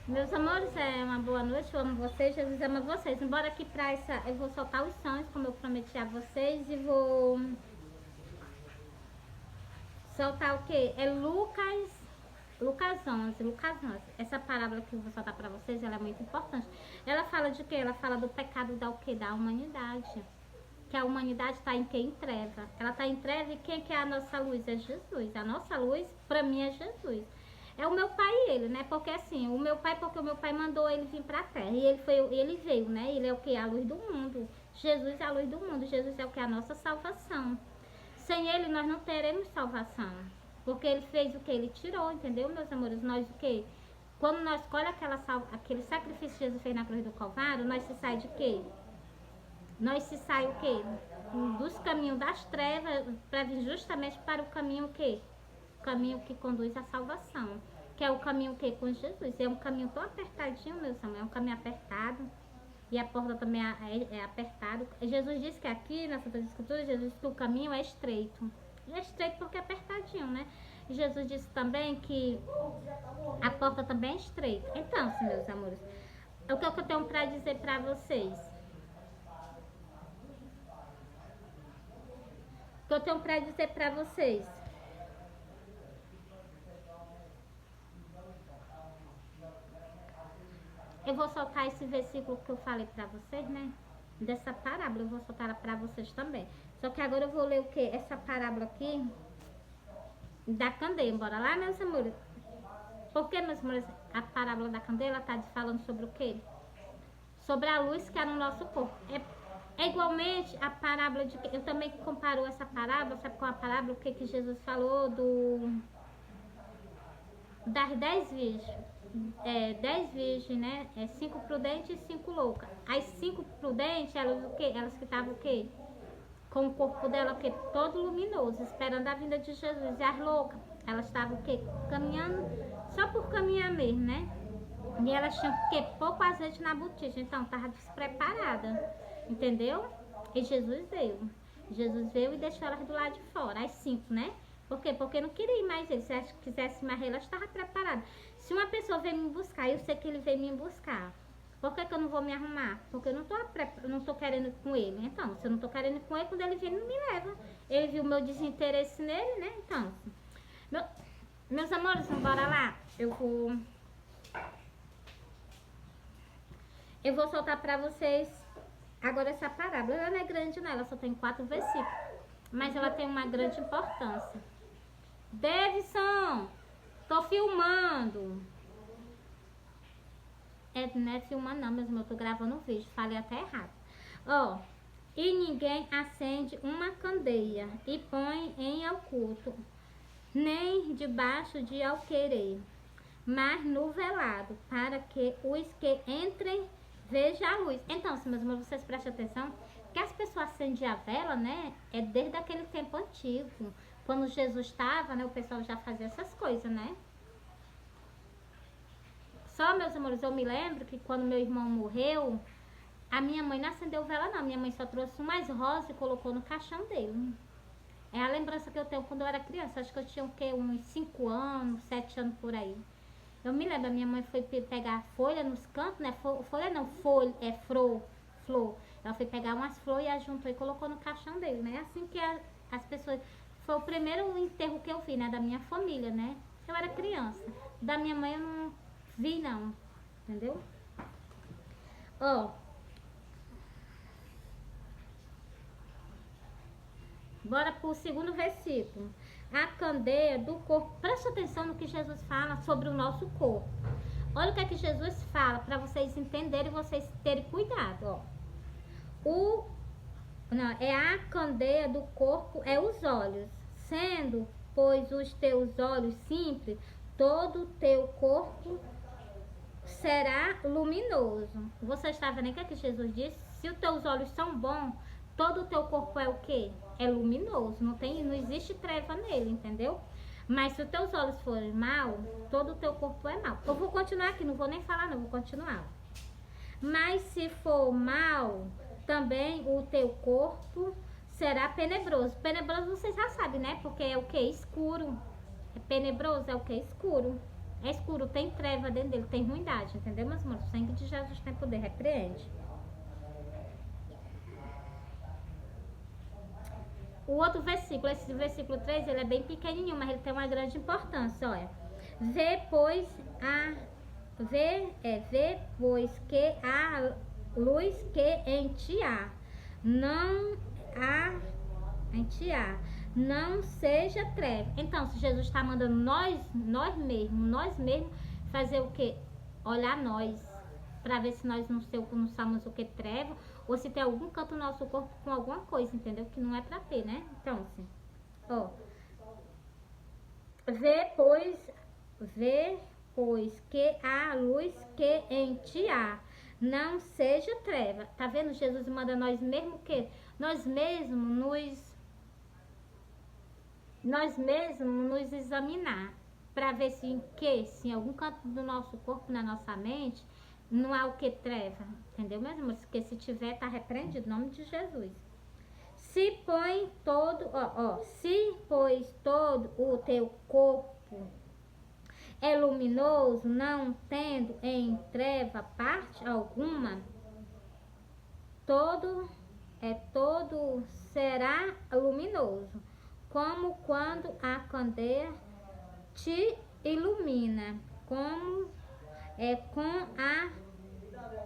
Meus amores, é uma boa noite, eu amo vocês, Jesus ama vocês. Embora aqui pra essa, eu vou soltar os sonhos, como eu prometi a vocês, e vou soltar o quê? É Lucas 11. Essa parábola que eu vou soltar pra vocês, ela é muito importante. Ela fala de quê? Ela fala do pecado da o quê? Da humanidade. Que a humanidade está em quê? Em treva. Ela está em treva e quem que é a nossa luz? É Jesus. A nossa luz, pra mim, é Jesus. É o meu pai e ele, né? Porque assim, porque o meu pai mandou ele vir pra terra. E ele veio, né? Ele é o que? A luz do mundo. Jesus é a luz do mundo. Jesus é o que? A nossa salvação. Sem ele nós não teremos salvação. Porque ele fez o que? Ele tirou, entendeu, meus amores? Nós o que? Quando nós escolhe aquele sacrifício que Jesus fez na cruz do Calvário, nós se sai de quê? Nós se sai o quê? Dos caminhos das trevas para vir justamente para o caminho o quê? O caminho que conduz à salvação. Que é o caminho o quê? Com Jesus. É um caminho tão apertadinho, meus amores. É um caminho apertado. E a porta também é apertada. Jesus disse que aqui, na Santa Escritura, Jesus disse que o caminho é estreito. E é estreito porque é apertadinho, né? E Jesus disse também que a porta também é estreita. Então, meus amores, o que eu tenho para dizer para vocês? O que eu tenho para dizer para vocês? Eu vou soltar esse versículo que eu falei para vocês, né? Dessa parábola, eu vou soltar ela para vocês também. Só que agora eu vou ler o quê? Essa parábola aqui da candeia. Bora lá, meus amores? Porque, meus amores, a parábola da candeia está falando sobre o quê? Sobre a luz que há no nosso corpo. É igualmente a parábola de... Eu também comparo essa parábola, sabe com a parábola, o que Jesus falou das 10 virgens. 10 virgens, né? 5 prudentes e 5 loucas. As 5 prudentes, elas o quê? Elas que estavam o quê? Com o corpo dela o quê? Todo luminoso, esperando a vinda de Jesus. E as loucas, elas estavam o quê? Caminhando, só por caminhar mesmo, né? E elas tinham o quê? Pouco azeite na botija, então estava despreparada, entendeu? E Jesus veio. Jesus veio e deixou elas do lado de fora, as 5, né? Por quê? Porque não queria ir mais ele. Se elas quisessem mais ele, elas estavam preparadas. Se uma pessoa veio me buscar, eu sei que ele veio me buscar. Por que eu não vou me arrumar? Porque eu não tô querendo ir com ele. Então, se eu não tô querendo ir com ele, quando ele vem, ele não me leva. Ele viu o meu desinteresse nele, né? Então, meus amores, bora lá. Eu vou soltar pra vocês agora essa parábola. Ela não é grande, não. Ela só tem 4 versículos. Mas ela tem uma grande importância. Davidson, tô filmando. Não é filmando não, mesmo eu tô gravando um vídeo, falei até errado. Ó, e ninguém acende uma candeia e põe em oculto, nem debaixo de alqueire, mas no velado, para que os que entrem vejam a luz. Então, se meus irmãos, vocês prestem atenção, que as pessoas acendem a vela, né? É desde aquele tempo antigo. Quando Jesus estava, né? O pessoal já fazia essas coisas, né? Só, meus amores, eu me lembro que quando meu irmão morreu, a minha mãe não acendeu vela, não. Minha mãe só trouxe umas rosas e colocou no caixão dele. É a lembrança que eu tenho quando eu era criança. Acho que eu tinha o quê? Uns 5 anos, 7 anos por aí. Eu me lembro, a minha mãe foi pegar folha nos cantos, né? Folha não, flor. Ela foi pegar umas flores e juntou e colocou no caixão dele, né? Assim que as pessoas... Foi o primeiro enterro que eu vi, né? Da minha família, né? Eu era criança. Da minha mãe eu não vi, não. Entendeu? Ó. Bora pro segundo versículo. A candeia do corpo. Preste atenção no que Jesus fala sobre o nosso corpo. Olha o que é que Jesus fala para vocês entenderem e vocês terem cuidado, ó. A candeia do corpo é os olhos. Sendo, pois, os teus olhos simples, todo o teu corpo será luminoso. Você está vendo o que é que Jesus disse? Se os teus olhos são bons, todo o teu corpo é o quê? É luminoso. Não existe treva nele, entendeu? Mas se os teus olhos forem mal, todo o teu corpo é mal. Eu vou continuar aqui, não vou nem falar não, vou continuar. Mas se for mal, também o teu corpo será tenebroso. Tenebroso vocês já sabem, né? Porque é o que? Escuro. Tenebroso é o que? Escuro. é escuro, tem treva dentro dele, tem ruindade, entendeu, meus irmãos? O sangue de Jesus tem poder, repreende. O outro versículo, esse versículo 3, ele é bem pequenininho, mas ele tem uma grande importância, olha. Vê, pois que a luz que em ti há, não seja treva. Então, se Jesus está mandando nós mesmos, fazer o quê? Olhar nós, para ver se nós não somos o que? Treva, ou se tem algum canto do nosso corpo com alguma coisa, entendeu? Que não é pra ter, né? Então, assim, ó. Vê, pois, que a luz que em ti há, não seja treva. Tá vendo? Jesus manda nós mesmos o quê? Nós mesmos nos examinar, para ver se em algum canto do nosso corpo, na nossa mente, não há o que? Treva, entendeu, meus irmãos? Porque se tiver, tá repreendido, em nome de Jesus. Se pois todo o teu corpo é luminoso, não tendo em treva parte alguma, todo será luminoso, como quando a candeia te ilumina, com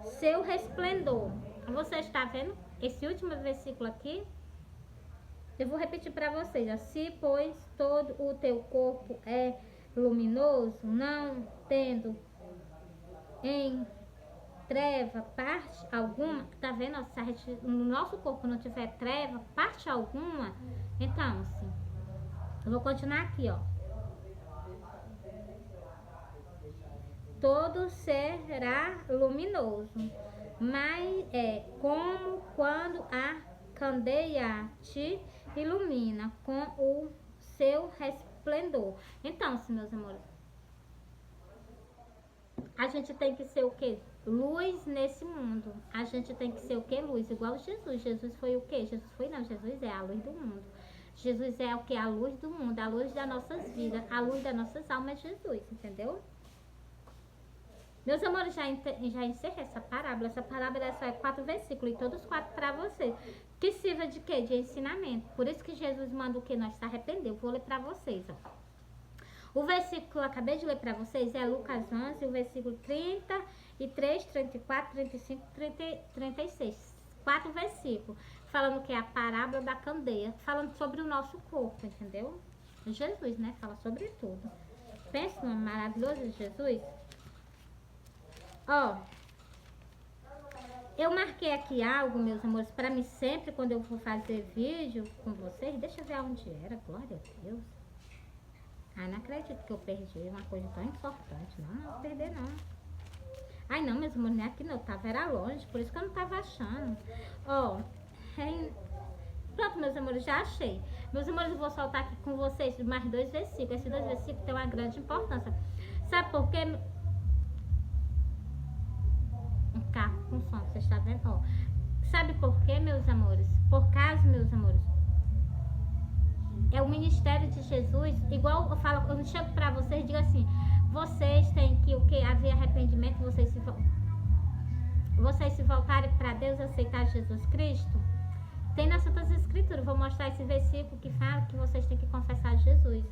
seu resplendor. Você está vendo esse último versículo aqui? Eu vou repetir para vocês. Ó. Se, pois, todo o teu corpo é luminoso, não tendo em treva parte alguma, tá vendo? Se a gente, no nosso corpo não tiver treva parte alguma, então, assim, eu vou continuar aqui, ó. Todo será luminoso, mas é como quando a candeia te ilumina com o seu resplendor. Então, assim, meus amores, a gente tem que ser o quê? Luz nesse mundo. A gente tem que ser o quê? Luz, igual Jesus. Jesus foi o quê? Jesus é a luz do mundo. Jesus é o quê? A luz do mundo, a luz das nossas vidas, a luz das nossas almas é Jesus, entendeu? Meus amores, já encerrei essa parábola. Essa parábola é só 4 versículos, e todos 4 para vocês. Que sirva de quê? De ensinamento. Por isso que Jesus manda o que? Nós se arrepender. Eu vou ler para vocês, ó. O versículo que eu acabei de ler para vocês é Lucas 11, o versículo 33, 34, 35, 36. 4 versículos. Falando que é a parábola da candeia. Falando sobre o nosso corpo, entendeu? Jesus, né? Fala sobre tudo. Pensa no maravilhoso Jesus. Ó, eu marquei aqui algo, meus amores, para mim sempre, quando eu for fazer vídeo com vocês, deixa eu ver onde era, glória a Deus. Ai, não acredito que eu perdi uma coisa tão importante, não vou perder não. Ai não, meus amores, nem aqui não, eu tava, era longe, por isso que eu não tava achando. Ó, pronto, meus amores, já achei. Meus amores, eu vou soltar aqui com vocês mais 2 versículos, esses 2 versículos têm uma grande importância. Sabe por quê? Um carro com som, você está vendo? Ó, sabe por quê, meus amores? Por causa, meus amores, é o ministério de Jesus. Igual eu falo, eu chego pra vocês e digo assim: vocês têm que o que? Haver arrependimento, vocês se voltarem para Deus e aceitar Jesus Cristo. Tem nas Santas Escrituras, vou mostrar esse versículo que fala que vocês têm que confessar Jesus.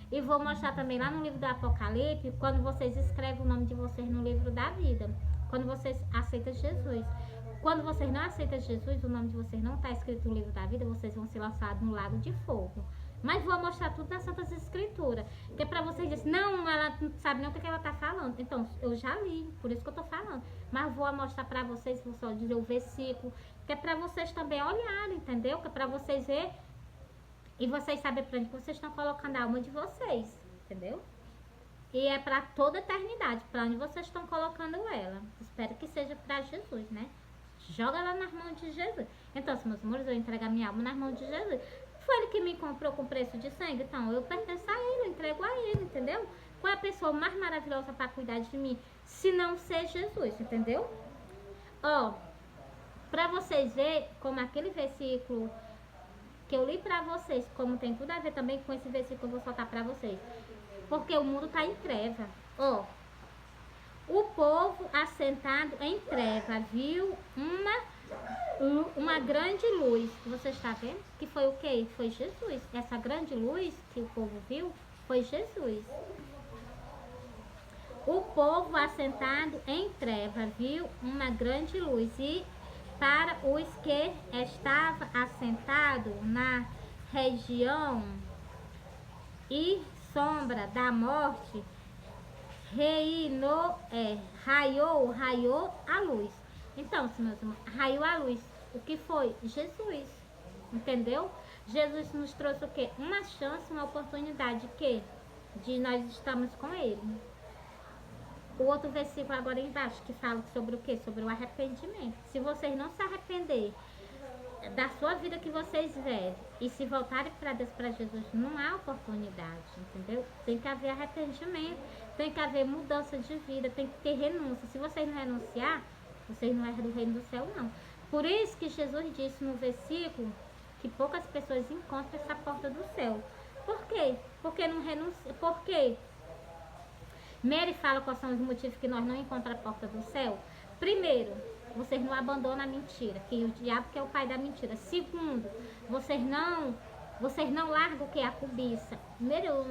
E vou mostrar também lá no livro do Apocalipse, quando vocês escrevem o nome de vocês no livro da vida. Quando vocês aceitam Jesus. Quando vocês não aceitam Jesus, o nome de vocês não está escrito no livro da vida, vocês vão ser lançados no lago de fogo. Mas vou mostrar tudo nas Santas Escrituras. Que é pra vocês dizerem, não, ela não sabe nem o que ela tá falando. Então, eu já li, por isso que eu tô falando. Mas vou mostrar pra vocês, vou só dizer o versículo. Que é pra vocês também olharem, entendeu? Que é pra vocês verem. E vocês sabem pra onde vocês estão colocando a alma de vocês, entendeu? E é para toda a eternidade, para onde vocês estão colocando ela. Espero que seja para Jesus, né? Joga lá nas mãos de Jesus. Então, se meus amores, eu entrego a minha alma nas mãos de Jesus. Foi ele que me comprou com preço de sangue, então eu pertenço a ele, eu entrego a ele, entendeu? Qual é a pessoa mais maravilhosa para cuidar de mim, se não ser Jesus, entendeu? Ó, para vocês verem como aquele versículo que eu li para vocês, como tem tudo a ver também com esse versículo que eu vou soltar para vocês. Porque o mundo está em treva. Ó, o povo assentado em treva viu uma grande luz. Você está vendo? Que foi o quê? Foi Jesus. Essa grande luz que o povo viu foi Jesus. O povo assentado em treva viu uma grande luz, e para os que estavam assentados na região e sombra da morte, raiou a luz. Então, meus irmãos, raiou a luz. O que foi? Jesus. Entendeu? Jesus nos trouxe o quê? Uma chance, uma oportunidade que de nós estamos com ele. O outro versículo agora embaixo que fala sobre o quê? Sobre o arrependimento. Se vocês não se arrepender da sua vida que vocês vivem e se voltarem para Deus, para Jesus, não há oportunidade, entendeu? Tem que haver arrependimento, tem que haver mudança de vida, tem que ter renúncia. Se vocês não renunciar, vocês não herdam do reino do céu, não. Por isso que Jesus disse no versículo que poucas pessoas encontram essa porta do céu. Por quê? Porque não renuncia. Por quê? Mary fala quais são os motivos que nós não encontramos a porta do céu. Primeiro, vocês não abandonam a mentira, que o diabo que é o pai da mentira. Segundo, vocês não largam o que é a cobiça. Primeiro,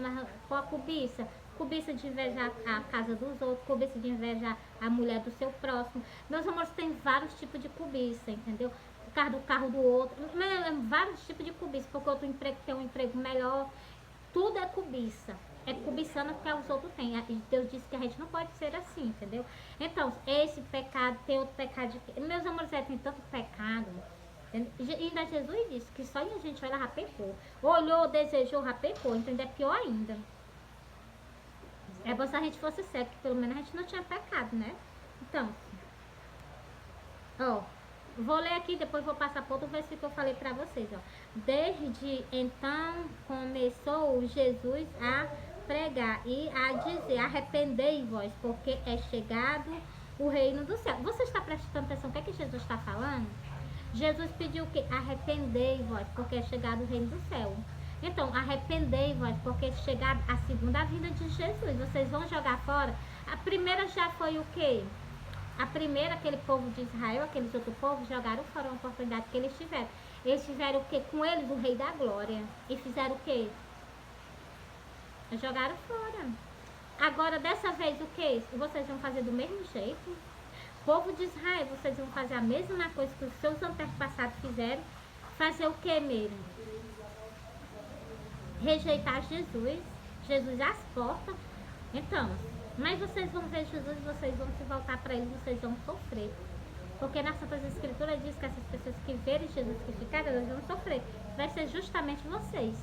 qual a cobiça? Cobiça de invejar a casa dos outros, cobiça de invejar a mulher do seu próximo. Meus amores, tem vários tipos de cobiça, entendeu? O carro do outro, vários tipos de cobiça, porque outro emprego tem um emprego melhor. Tudo é cobiça. É cobiçando porque os outros têm. Deus disse que a gente não pode ser assim, entendeu? Então, esse pecado, tem outro pecado. Meus amores, tem tanto pecado. E ainda Jesus disse que só a gente olha, já pecou. Olhou, desejou, já pecou, entendeu? É pior ainda. É bom se a gente fosse cego, que pelo menos a gente não tinha pecado, né? Então, ó, vou ler aqui, depois vou passar para outro versículo que eu falei para vocês, ó. Desde então começou Jesus a pregar e a dizer: arrependei-vos, porque é chegado o reino do céu. Você está prestando atenção no que é que Jesus está falando? Jesus pediu que arrependei-vos, porque é chegado o reino do céu. Então, arrependei-vos, porque é chegado a segunda vinda de Jesus. Vocês vão jogar fora. A primeira já foi o quê? A primeira, aquele povo de Israel, aqueles outros povos, jogaram fora a oportunidade que eles tiveram. Eles tiveram o quê? Com eles o rei da glória. E fizeram o quê? Jogaram fora. Agora, dessa vez, o quê? Vocês vão fazer do mesmo jeito? Povo de Israel, vocês vão fazer a mesma coisa que os seus antepassados fizeram. Fazer o quê mesmo? Rejeitar Jesus. Jesus às portas. Então, mas vocês vão ver Jesus, vocês vão se voltar para ele, vocês vão sofrer. Porque nas Santas Escrituras diz que essas pessoas que verem Jesus crucificado, elas vão sofrer. Vai ser justamente vocês.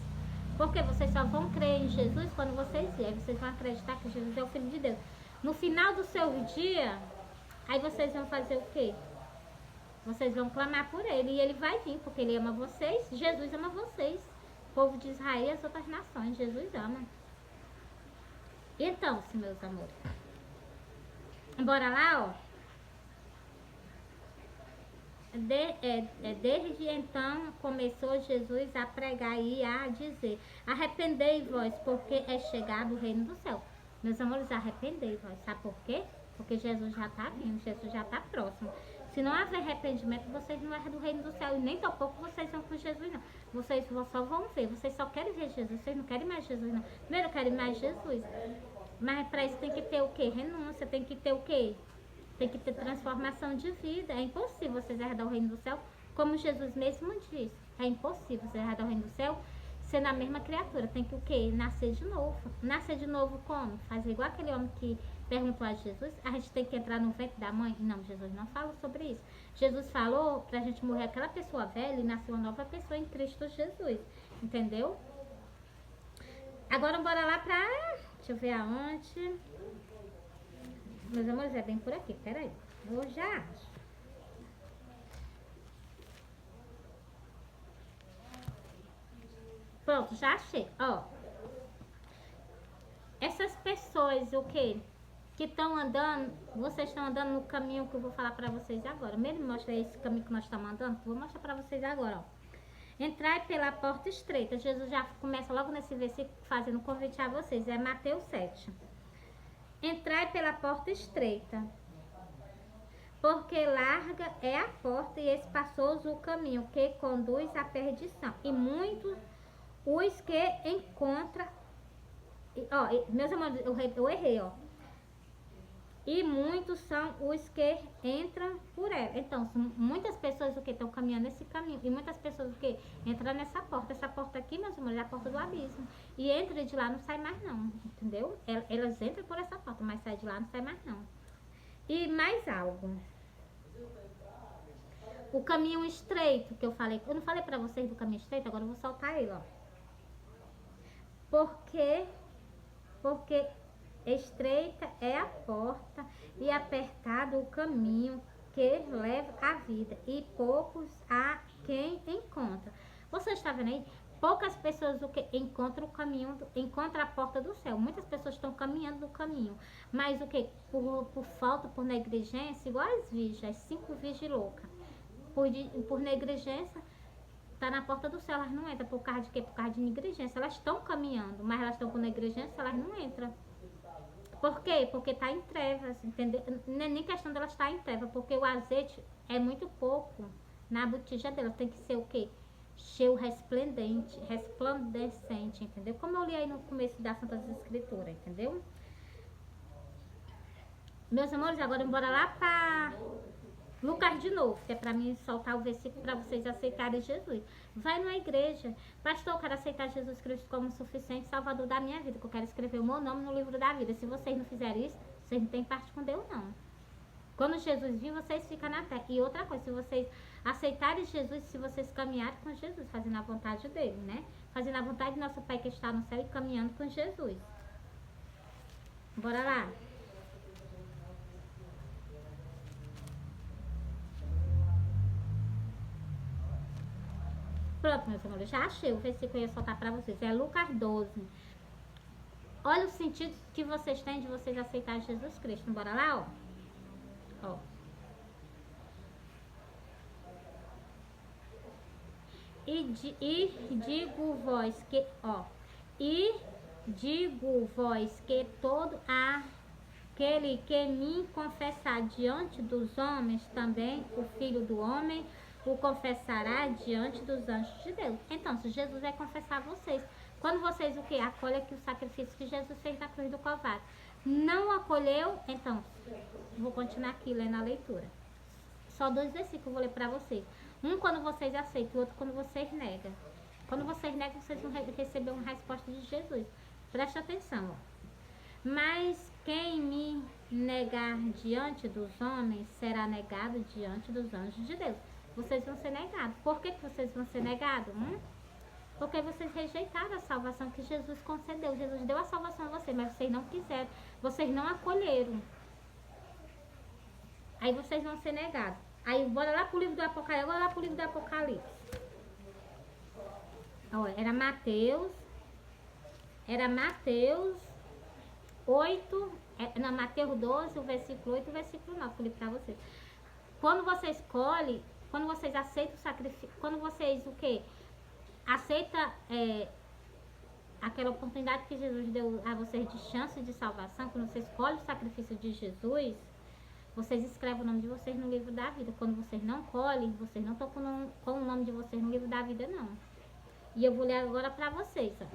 Porque vocês só vão crer em Jesus quando vocês vierem. Vocês vão acreditar que Jesus é o Filho de Deus. No final do seu dia, aí vocês vão fazer o quê? Vocês vão clamar por ele. E ele vai vir, porque ele ama vocês. Jesus ama vocês. O povo de Israel e as outras nações. Jesus ama. Então, meus amores. Bora lá, ó. Desde então começou Jesus a pregar e a dizer: arrependei-vos, porque é chegado o reino do céu. Meus amores, arrependei-vos. Sabe por quê? Porque Jesus já está vindo, Jesus já está próximo. Se não haver arrependimento, vocês não herdam do reino do céu. E nem tampouco vocês vão com Jesus, não. Vocês só vão ver. Vocês só querem ver Jesus. Vocês não querem mais Jesus, não. Primeiro, querem mais Jesus. Mas para isso tem que ter o quê? Renúncia. Tem que ter o quê? Tem que ter transformação de vida. É impossível vocês herdar o reino do céu, como Jesus mesmo disse. É impossível vocês herdar o reino do céu sendo a mesma criatura. Tem que o quê? Nascer de novo. Nascer de novo como? Fazer igual aquele homem que perguntou a Jesus. A gente tem que entrar no ventre da mãe? Não, Jesus não falou sobre isso. Jesus falou pra gente morrer aquela pessoa velha e nascer uma nova pessoa em Cristo Jesus. Entendeu? Agora bora lá pra... Deixa eu ver aonde... Meus amores, é bem por aqui, peraí. Vou já acho. Pronto, já achei. Ó. Essas pessoas, o quê? Que estão andando, vocês estão andando no caminho que eu vou falar pra vocês agora. Mesmo mostra esse caminho que nós estamos andando, vou mostrar pra vocês agora, ó. Entrai pela porta estreita. Jesus já começa logo nesse versículo fazendo convite a vocês. É Mateus 7. Entrai pela porta estreita, porque larga é a porta e espaçoso o caminho que conduz à perdição. E muitos os que encontram... Meus amores, eu errei, ó. E muitos são os que entram por ela. Então, são muitas pessoas o que estão caminhando nesse caminho. E muitas pessoas o que entram nessa porta. Essa porta aqui, meus amores, é a porta do abismo. E entra de lá, não sai mais não. Entendeu? Elas entram por essa porta, mas sai de lá, não sai mais não. E mais algo. O caminho estreito que eu falei. Eu não falei pra vocês do caminho estreito, agora eu vou soltar ele, ó. Porque estreita é a porta e apertado o caminho que leva à vida, e poucos há quem encontra. Você está vendo aí? Poucas pessoas o que encontram o caminho, encontram a porta do céu. Muitas pessoas estão caminhando no caminho, mas o que? Por falta, por negligência, igual as virgens, as 5 virgens loucas. Por negligência, tá na porta do céu, elas não entram. Por causa de quê? Por causa de negligência. Elas estão caminhando, mas elas estão com negligência, elas não entram. Por quê? Porque tá em trevas, entendeu? Não é nem questão dela estar em trevas, porque o azeite é muito pouco na botija dela. Tem que ser o quê? Cheio, resplandecente, entendeu? Como eu li aí no começo das Santas Escrituras, entendeu? Meus amores, agora bora lá para Lucas de novo, que é para mim soltar o versículo para vocês aceitarem Jesus. Vai na igreja. Pastor, eu quero aceitar Jesus Cristo como suficiente salvador da minha vida, que eu quero escrever o meu nome no livro da vida. Se vocês não fizerem isso, vocês não têm parte com Deus, não. Quando Jesus vir, vocês ficam na terra. E outra coisa, se vocês aceitarem Jesus, se vocês caminharem com Jesus, fazendo a vontade dele, né? Fazendo a vontade do nosso Pai que está no céu e caminhando com Jesus. Bora lá. Pronto, meus amores, já achei o versículo que eu ia soltar pra vocês. É Lucas 12. Olha o sentido que vocês têm de vocês aceitar Jesus Cristo. Bora lá, ó. Digo vós que todo aquele que me confessar diante dos homens, também o Filho do Homem o confessará diante dos anjos de Deus. Então, se Jesus vai confessar vocês, quando vocês o que? Acolhem aqui o sacrifício que Jesus fez na cruz do Calvário. Não acolheu? Então, vou continuar aqui lendo a leitura. Só 2 versículos eu vou ler para vocês. Um quando vocês aceitam, o outro quando vocês negam. Quando vocês negam, vocês vão receber uma resposta de Jesus. Preste atenção, ó. Mas quem me negar diante dos homens, será negado diante dos anjos de Deus. Vocês vão ser negados. Por que vocês vão ser negados? Porque vocês rejeitaram a salvação que Jesus concedeu. Jesus deu a salvação a vocês, mas vocês não quiseram. Vocês não acolheram. Aí vocês vão ser negados. Aí bora lá pro livro do Apocalipse. Bora lá pro livro do Apocalipse. Olha, era Mateus 8, Mateus 12, o versículo 8 e o versículo 9. Eu li pra vocês. Quando você escolhe, quando vocês aceitam o sacrifício, quando vocês o quê? Aceita aquela oportunidade que Jesus deu a vocês de chance de salvação, quando você escolhe o sacrifício de Jesus, vocês escrevem o nome de vocês no livro da vida. Quando vocês não colhem, vocês não estão com o nome de vocês no livro da vida, não. E eu vou ler agora pra vocês, ó.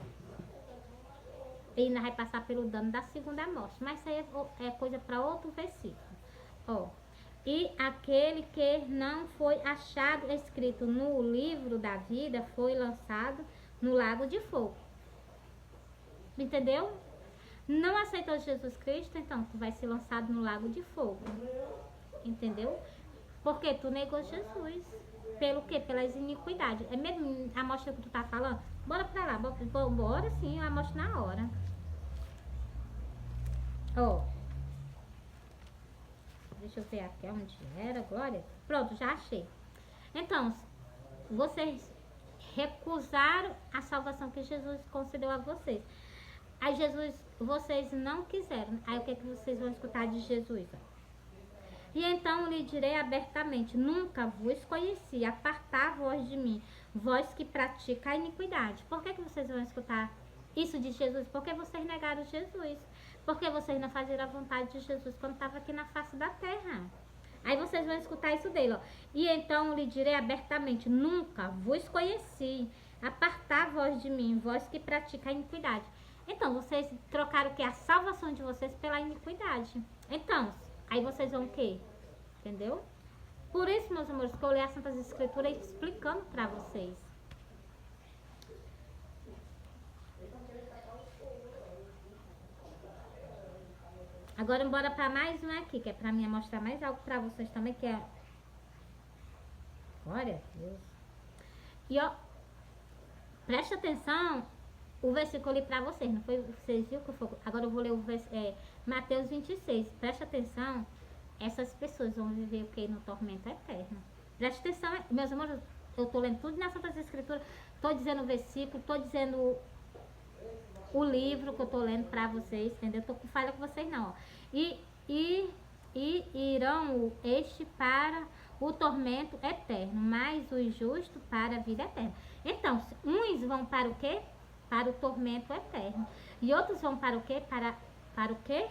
E ainda vai passar pelo dano da segunda morte. Mas isso aí é coisa para outro versículo. Ó. E aquele que não foi achado escrito no livro da vida foi lançado no lago de fogo. Entendeu? Não aceitou Jesus Cristo, então tu vai ser lançado no lago de fogo. Entendeu? Porque tu negou Jesus. Pelo quê? Pelas iniquidades. É mesmo a amostra que tu tá falando? Bora pra lá. Bora sim, eu amostro na hora. Ó. Deixa eu ver aqui onde era, Glória. Pronto, já achei. Então, vocês recusaram a salvação que Jesus concedeu a vocês. Aí Jesus, vocês não quiseram. Aí o que é que vocês vão escutar de Jesus? E então lhe direi abertamente, nunca vos conheci, apartai-vos de mim, vós que praticam a iniquidade. Por que vocês vão escutar isso de Jesus? Porque vocês negaram Jesus. Porque vocês não faziam a vontade de Jesus quando estava aqui na face da terra. Aí vocês vão escutar isso dele, ó. E então lhe direi abertamente, nunca vos conheci. Apartar vós de mim, vós que pratica a iniquidade. Então, vocês trocaram o que? A salvação de vocês pela iniquidade. Então, aí vocês vão o quê? Entendeu? Por isso, meus amores, que eu leio as Santas Escrituras explicando pra vocês. Agora, bora pra mais um aqui, que é pra mim mostrar mais algo pra vocês também, que é... Glória a Deus. E, ó, preste atenção, o versículo ali pra vocês, não foi? Vocês viram que eu for... Agora eu vou ler o Mateus 26. Preste atenção, essas pessoas vão viver o que? No tormento eterno. Preste atenção, meus amores, eu tô lendo tudo nas Santas Escrituras, tô dizendo o versículo, tô dizendo o livro que eu tô lendo pra vocês, entendeu? Tô com falha com vocês não, ó. E irão este para o tormento eterno, mas os justos para a vida eterna. Então, uns vão para o quê? Para o tormento eterno. E outros vão para o quê? Para o quê?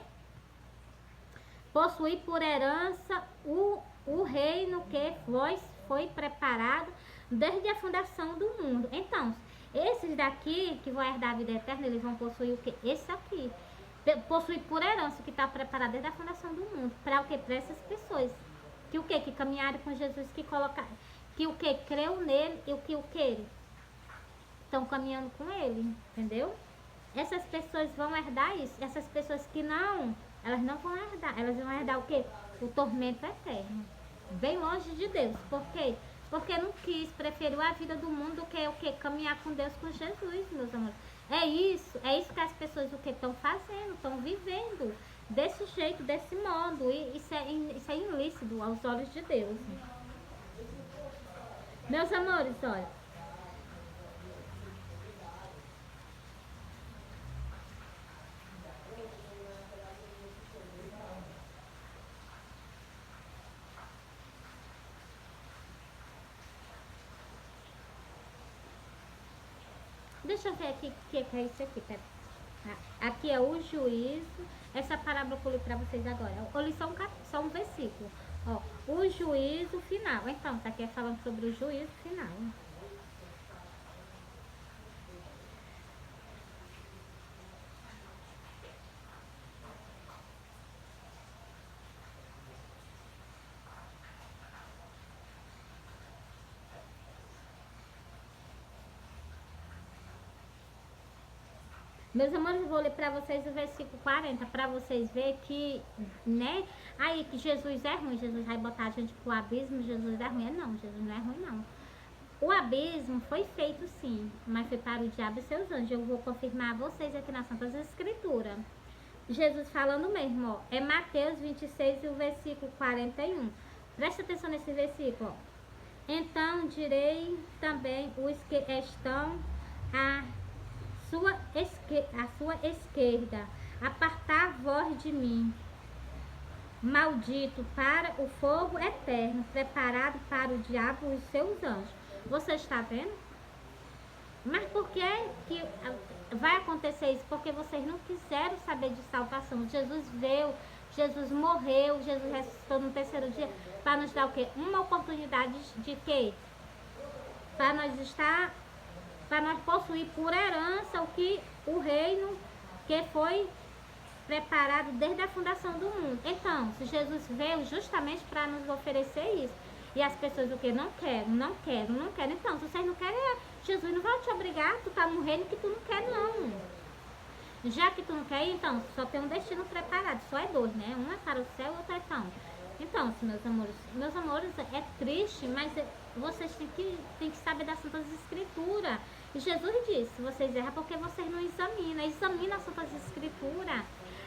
Possuir por herança o reino que foi preparado desde a fundação do mundo. Então, esses daqui que vão herdar a vida eterna, eles vão possuir o quê? Esse aqui. Possuir por herança, que está preparado desde a fundação do mundo. Para o quê? Para essas pessoas. Que o quê? Que caminharam com Jesus, que colocaram, que o quê? Creu nele e o que? Estão caminhando com ele, entendeu? Essas pessoas vão herdar isso. Essas pessoas que não, elas não vão herdar. Elas vão herdar o quê? O tormento eterno. Bem longe de Deus. Por quê? Porque não quis, preferiu a vida do mundo do que o quê? Caminhar com Deus, com Jesus, meus amores. É isso que as pessoas o que estão fazendo, estão vivendo desse jeito, desse modo. E isso é ilícito aos olhos de Deus. Meus amores, olha. Deixa eu ver aqui o que é isso aqui, pera. Aqui é o juízo. Essa parábola que eu li pra vocês agora. Eu li só um versículo. Ó, o juízo final. Então, tá aqui falando sobre o juízo final. Meus amores, eu vou ler para vocês o versículo 40, para vocês verem que, né, aí que Jesus é ruim, Jesus vai botar a gente pro abismo, Jesus é ruim. Não, Jesus não é ruim, não. O abismo foi feito sim, mas foi para o diabo e seus anjos. Eu vou confirmar a vocês aqui nas Santas Escrituras. Jesus falando mesmo, ó, é Mateus 26 e o versículo 41. Presta atenção nesse versículo, ó. Então direi também os que estão a sua esquerda, apartar vós de mim, maldito, para o fogo eterno, preparado para o diabo e os seus anjos. Você está vendo? Mas por que vai acontecer isso? Porque vocês não quiseram saber de salvação. Jesus veio, Jesus morreu, Jesus ressuscitou no terceiro dia, para nos dar o quê? Uma oportunidade de quê? Para nós possuir por herança o reino que foi preparado desde a fundação do mundo. Então, se Jesus veio justamente para nos oferecer isso, e as pessoas o que? Não querem. Então, se vocês não querem, Jesus não vai te obrigar, tu tá no reino que tu não quer, não. Já que tu não quer, então, só tem um destino preparado, só é dois, né? Um é para o céu e outro é então. Então, meus amores, é triste, mas vocês têm que saber das Santas Escrituras. E Jesus disse, vocês erram porque vocês não examinam. Examina as Santas Escrituras.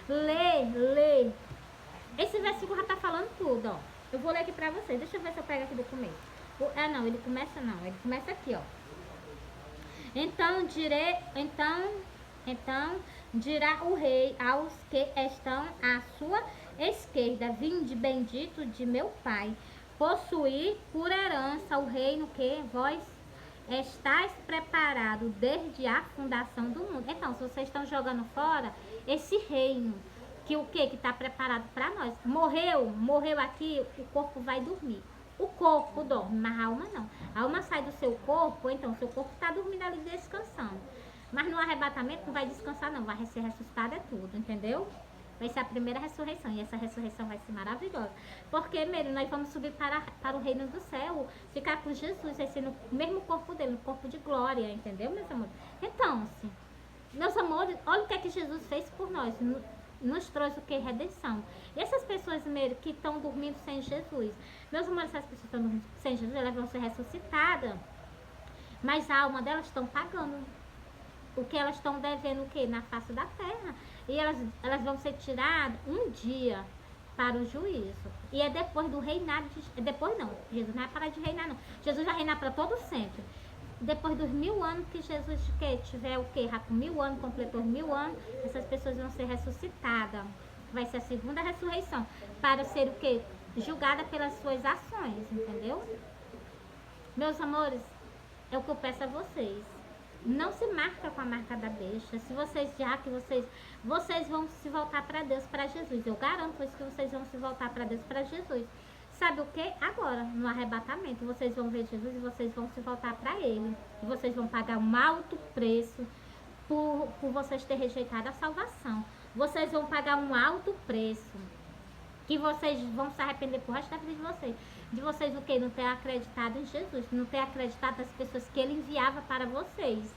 Lê. Esse versículo já está falando tudo, ó. Eu vou ler aqui pra vocês. Deixa eu ver se eu pego aqui do começo. Não, ele começa aqui, ó. Então dirá o rei aos que estão à sua esquerda, vinde bendito de meu Pai, possuir por herança o reino que vós estáis preparado desde a fundação do mundo. Então, se vocês estão jogando fora esse reino, que o que? Que está preparado para nós. Morreu aqui, o corpo vai dormir. O corpo dorme, mas a alma não. A alma sai do seu corpo, então o seu corpo está dormindo ali descansando. Mas no arrebatamento não vai descansar não, vai ser ressuscitado é tudo, entendeu? Vai ser a primeira ressurreição, e essa ressurreição vai ser maravilhosa. Porque, mesmo, nós vamos subir para o reino do céu, ficar com Jesus, vai ser no mesmo corpo dele, no corpo de glória, entendeu, meus amores? Então, assim, meus amores, olha o que é que Jesus fez por nós, nos trouxe o que? Redenção. E essas pessoas mesmo que estão dormindo sem Jesus, meus amores, essas pessoas que estão dormindo sem Jesus, elas vão ser ressuscitadas, mas a alma delas estão pagando o que elas estão devendo o que? Na face da terra. E elas vão ser tiradas um dia para o juízo. E é depois do reinado de... Depois não, Jesus não vai parar de reinar não. Jesus vai reinar para todo sempre. Depois dos 1000 anos que Jesus que tiver o que? Já com 1000 anos, completou os 1000 anos, essas pessoas vão ser ressuscitadas. Vai ser a segunda ressurreição. Para ser o que? Julgada pelas suas ações, entendeu? Meus amores, é o que eu peço a vocês. Não se marca com a marca da besta. Se vocês vocês vão se voltar para Deus, para Jesus. Eu garanto isso, que vocês vão se voltar para Deus, para Jesus. Sabe o que? Agora, no arrebatamento, vocês vão ver Jesus e vocês vão se voltar para Ele. E vocês vão pagar um alto preço por vocês terem rejeitado a salvação. Vocês vão pagar um alto preço. Que vocês vão se arrepender por resto da vida de vocês. De vocês o quê? Não ter acreditado em Jesus. Não ter acreditado nas pessoas que Ele enviava para vocês.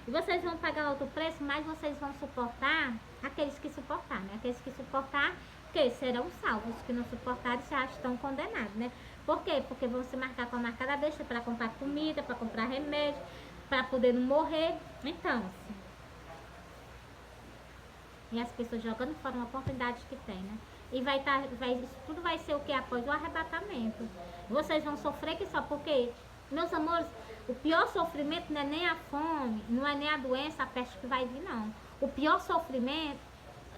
E vocês vão pagar alto preço, mas vocês vão suportar aqueles que suportarem, né? Aqueles que suportar, que serão salvos. Os que não suportarem já estão condenados, né? Por quê? Porque vão se marcar com a marca da besta para comprar comida, para comprar remédio, para poder não morrer. Então, assim, e as pessoas jogando fora uma oportunidade que tem, né? E isso tudo vai ser o que? Após o arrebatamento. Vocês vão sofrer que só porque, meus amores, o pior sofrimento não é nem a fome, não é nem a doença, a peste que vai vir, não. O pior sofrimento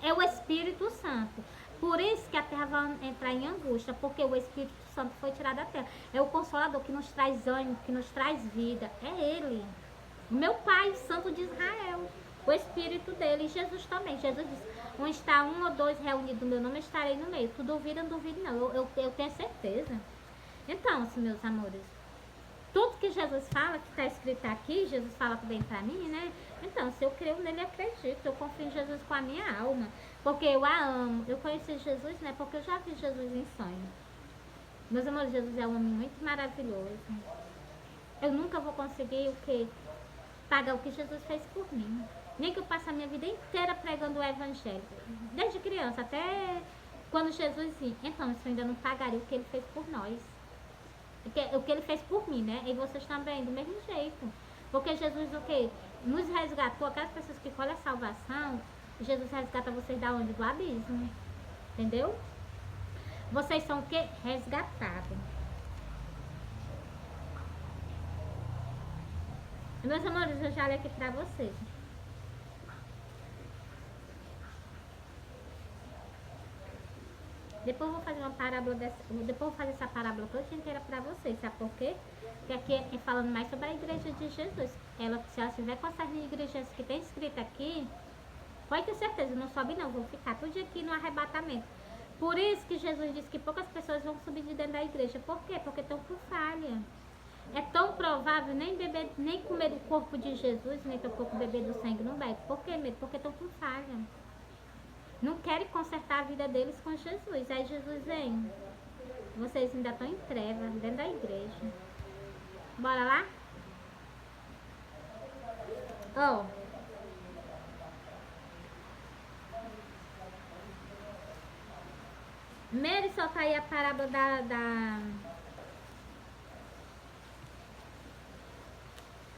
é o Espírito Santo. Por isso que a terra vai entrar em angústia, porque o Espírito Santo foi tirado da terra. É o Consolador que nos traz ânimo, que nos traz vida. É Ele. Meu Pai, Santo de Israel. O Espírito dele. E Jesus também. Jesus disse, onde está um ou dois reunidos no meu nome, eu estarei no meio. Tu duvida, não duvido não. Eu tenho certeza. Então, assim, meus amores, tudo que Jesus fala, que está escrito aqui, Jesus fala bem para mim, né? Então, se eu creio nele, acredito. Eu confio em Jesus com a minha alma. Porque eu a amo. Eu conheci Jesus, né? Porque eu já vi Jesus em sonho. Meus amores, Jesus é um homem muito maravilhoso. Eu nunca vou conseguir o quê? Pagar o que Jesus fez por mim. Nem que eu passe a minha vida inteira pregando o Evangelho. Desde criança até quando Jesus ia. Então, isso eu ainda não pagaria o que ele fez por nós. O que ele fez por mim, né? E vocês também, do mesmo jeito. Porque Jesus, o quê? Nos resgatou. Aquelas pessoas que colhem a salvação, Jesus resgata vocês da onde? Do abismo. Entendeu? Vocês são o quê? Resgatados. Meus amores, eu já li aqui pra vocês. Depois eu vou fazer uma parábola depois eu vou fazer essa parábola toda inteira pra vocês, sabe por quê? Porque aqui é falando mais sobre a igreja de Jesus. Se ela estiver com essas igrejas que tem escrito aqui, pode ter certeza, não sobe não, vou ficar tudo aqui no arrebatamento. Por isso que Jesus disse que poucas pessoas vão subir de dentro da igreja. Por quê? Porque estão por falha. É tão provável nem comer do corpo de Jesus, nem tampouco beber do sangue não bebe. Por quê, medo? Porque estão por falha. Não querem consertar a vida deles com Jesus. Aí Jesus vem. Vocês ainda estão em trevas dentro da igreja. Bora lá? Ó. Mary solta aí a parábola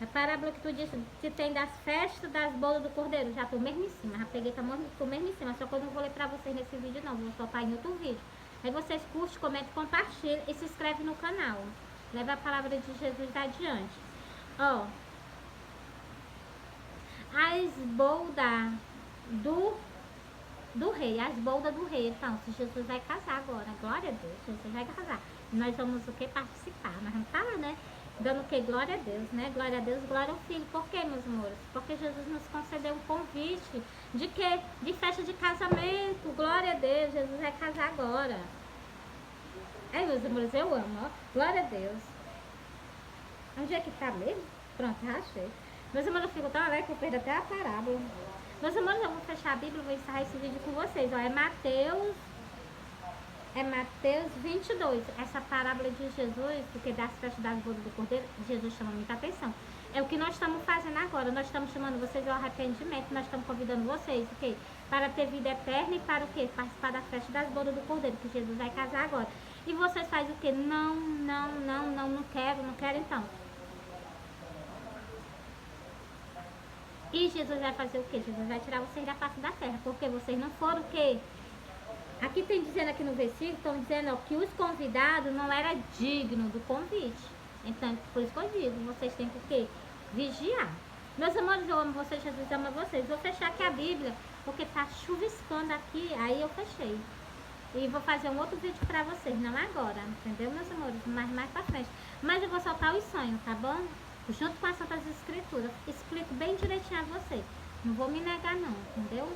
a parábola que tu disse que tem das festas das bodas do cordeiro. Já tô mesmo em cima, já peguei, tô mesmo em cima. Só que eu não vou ler pra vocês nesse vídeo não, vou soltar em outro vídeo. Aí vocês curtem, comentam, compartilham e se inscrevem no canal. Leva a palavra de Jesus adiante. Ó. A esbolda do rei, as boldas do rei. Então, se Jesus vai casar agora, glória a Deus, Jesus vai casar. Nós vamos o que? Participar, nós vamos estar lá, né? Dando o que? Glória a Deus, né? Glória a Deus, glória ao Filho. Por quê, meus amores? Porque Jesus nos concedeu um convite. De quê? De festa de casamento. Glória a Deus, Jesus vai casar agora. Ai, meus amores, eu amo, ó. Glória a Deus. Onde é que tá mesmo? Pronto, achei. Meus amores, eu fico tão alegre que eu perdo até a parábola. Meus amores, eu vou fechar a Bíblia e vou encerrar esse vídeo com vocês. Ó, é Mateus 22. Essa parábola de Jesus, porque das festas das bodas do Cordeiro, Jesus chama muita atenção. É o que nós estamos fazendo agora. Nós estamos chamando vocês ao arrependimento. Nós estamos convidando vocês, o quê? Para ter vida eterna e para o quê? Participar da festa das bodas do Cordeiro, que Jesus vai casar agora. E vocês fazem o quê? Não quero então. E Jesus vai fazer o quê? Jesus vai tirar vocês da face da terra, porque vocês não foram o quê? Aqui tem dizendo aqui no versículo, estão dizendo ó, que os convidados não eram dignos do convite. Então, por isso que eu digo, vocês têm que o quê? Vigiar. Meus amores, eu amo vocês, Jesus ama vocês. Vou fechar aqui a Bíblia, porque tá chuviscando aqui, aí eu fechei. E vou fazer um outro vídeo pra vocês, não agora, entendeu, meus amores? Mas mais pra frente. Mas eu vou soltar os sonhos, tá bom? Junto com as Santas Escrituras. Explico bem direitinho a vocês. Não vou me negar não, entendeu?